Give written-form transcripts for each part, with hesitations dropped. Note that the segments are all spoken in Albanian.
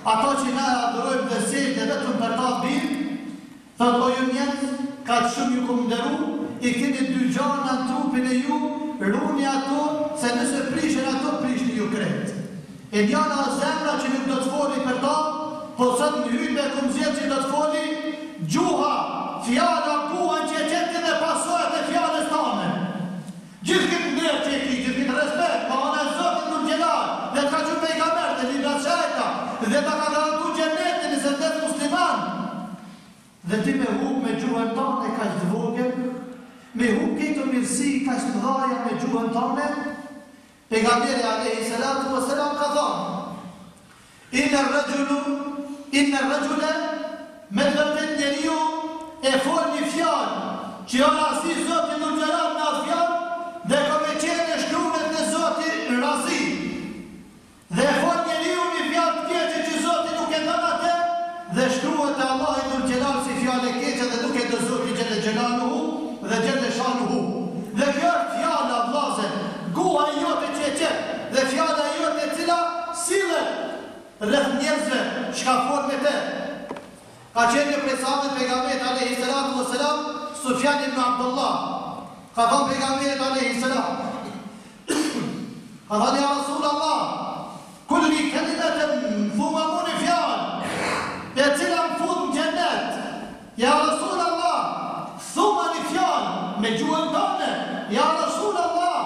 Ato që na adhurojmë dhe sejtë dhe vetëm për ta birë, thot o ju njetë, ka të shumë ju këmë ndëru, i keni dy gjana në trupin e ju, runi ato, se nëse prishen ato, prishni ju kretë. E njana zemra që nuk do të foli për ta, po sot në hyjnë me këmëzjet që do të foli, gjuha, fjala, kuhan që e qetë dhe pasojët e fjales tane. Gjithë këtë nërë që e ki, gjithë këtë respekt, ka anë e zotin nuk gjelar, dhe të ka që pejgamber, dhe libra qajta, dhe ta ka garantu gjennetin nëse të musliman. Dhe ti me hub me gjuhën tane ka që të vogën, me hub këtë mirësi ka që të dhaja me gjuhën tane, pejgamberi alayhi salatu wa salam ka thonë, inna rëgjule me të vërtet njeriu e fol një fjallë, që jo rasi Zotin nuk gjerat në atë fjallë, dhe ka me qenë shkrunet në Zotin rasi. Dhe e fol njeriu një fjallë të keqe që Zotin nuk e thënë atë, dhe shkruhet e Allahi nuk gjelar si fjallë e keqe dhe nuk e të Zotin gjele gjelanuhu dhe gjele shanuhu. Dhe kjo është fjallë a vlazen, guha i jote që e qetë, dhe fjallë e jote cila sillet rreth njerëzve çka fol me te. Ka qenë një prej sahabëve pejgamberit alayhi salatu wassalam, Sufjan ibn Abdullah. Ka thënë pejgamberit alayhi salam, ka thënë ja Rasulullah, kulli kalimatin thumma muni fjallë, e cila më fut në gjennet. Ja Rasulullah, thumma një fjallë me gjuhën tënde. Ja Rasulullah,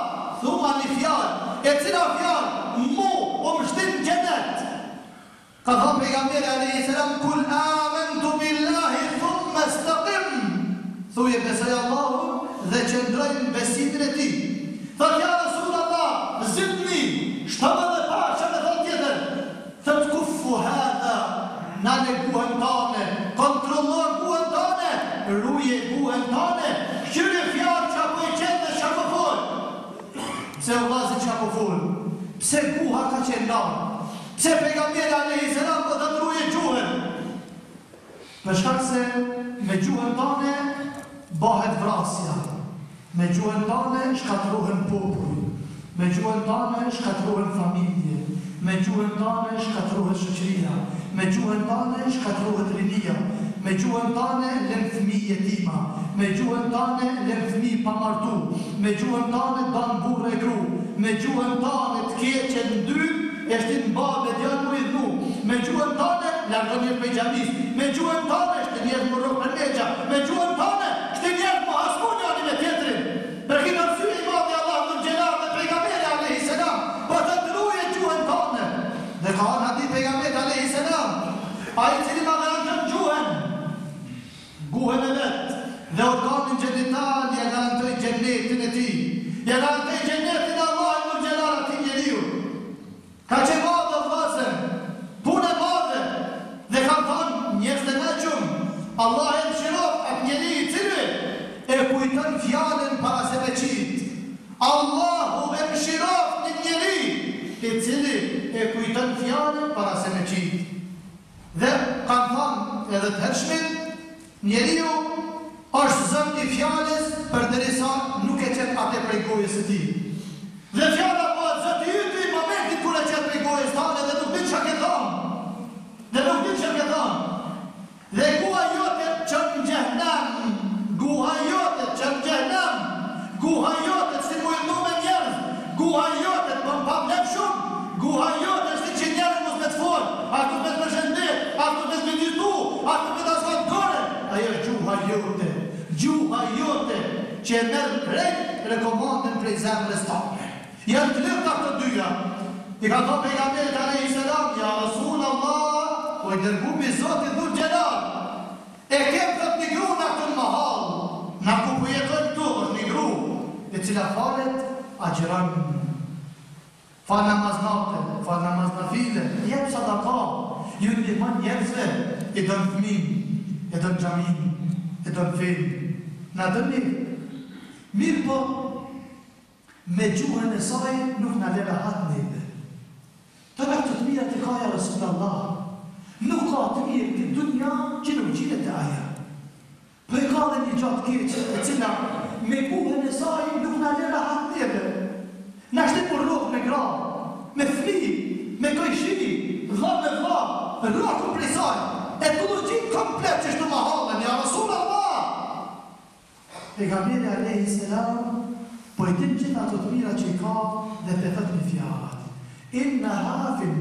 thumma një fjallë, e cila fjallë mu o më shtin në gjennet. Ka thënë pejgamberi alayhi salam, kul amantu billahi thumma istaqim. Thuje besoj Allahun dhe qëndrojnë besimin e tij. Thot ja Rasulullah, zidni, shtama dhe pasha me thot tjetër. Thot kuffu hadha, na në guhen tane, kontrollor guhen tane, ruje guhen tane, këshyri fjallë që apo i qenë dhe që apo fol. Pse o vazin që apo fol? Pse guha ka qenë lanë? Pse pejgamberi alayhi salam po të ruje gjuhën? Për shkak se me gjuhën tane bëhet vrasja, me gjuhën tane shkatërohen popull, me gjuhën tane shkatërohen familje, me gjuhën tane shkatërohet shoqëria, me gjuhën tane shkatërohet rinia, me gjuhën tane lën fëmijë jetima, me gjuhën tane lën fëmijë pa martu, me gjuhën tane dan burrë e gru, me gjuhën tane të keqen në dy, e shtin babë e djatë më i dhnu, me gjuhën tane largon njërë për gjamis, me gjuhën tane shtin njërë më rrë për leqa, me gjuhën tane shtin njërë më hasmu njani me tjetrin. Për këtë nërsy i madhe Allah në gjelar dhe pejgamberi alayhi salam, po të ndruje gjuhën tane. Dhe ka anë hadith pejgamberi alayhi salam, a i cili ma garantën gjuhën e vetë, dhe organin gjenital ja garantoj gjennetin e ti, ja garantoj gjennetin Allah në gjelar ati njeriu. Ka që madhe vëzën, punë e madhe, dhe kam thonë njërës të nëqëm, Allah e mëshirof atë njeri i cili e kujtën fjallën para se me qitë. Allahu e mëshirof një njeri i cili e kujtën fjallën para se me qitë. Dhe kam thonë edhe të hershmit, njeriu është zëmë i fjallës për derisa nuk e qetë atë prej gojës e ti. Dhe fjalla po atë zëtë i yti, momentin kër e qetë prej gojës tane dhe nuk din që ke thonë. Dhe nuk din që ke thonë. Dhe guha jote që në gjehnem, guha jote që në gjehnem, guha jote që si mu ildu me njerëz, guha jote të më pavlem shumë, guha jote që që njerëz mos me të folë, atë me të përshëndet, atë me të vizitu, atë me të asfalt kore. Ajo është gjuha jote që e merë prej rekomandën prej zemrës tane. Janë të lirë të këtë dyja. I ka thonë pejgamberit alayhi salam, ja Rasulullah, o i dërgumi Zotit dhul gjelar, e kem të një gru në këtë në mahal, në ku ku jetojnë tu, është një gru, e cila falet agjeran, falë namaz natë, falë namaz në file, jep sadaka, ju ndihmon njerëzve, i don fëmijë, e don xhamin, e don fen. Na doni mirë po me gjuhën e saj nuk na le rahat neve. Të me të mira të ka ja Rasulullah. Nuk ka të mirë këtë dunja që nuk gjitet e aja. Për e ka dhe një gjatë keqë e cila me gjuhën e saj nuk na le rahat neve. Na shtet për rrugë me gra, me fëmijë, me kojshi, dha me dha, rrugë për i saj. E të logjinë komplet që shtu ma halën, ja Rasulullah. Pejgamberi alayhi salam po i tim gjitha të të mira që i ka dhe të thët një fjallat. Innaha fin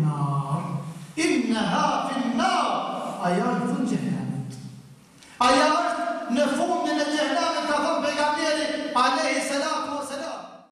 nar, aja në fund gjehenit. Aja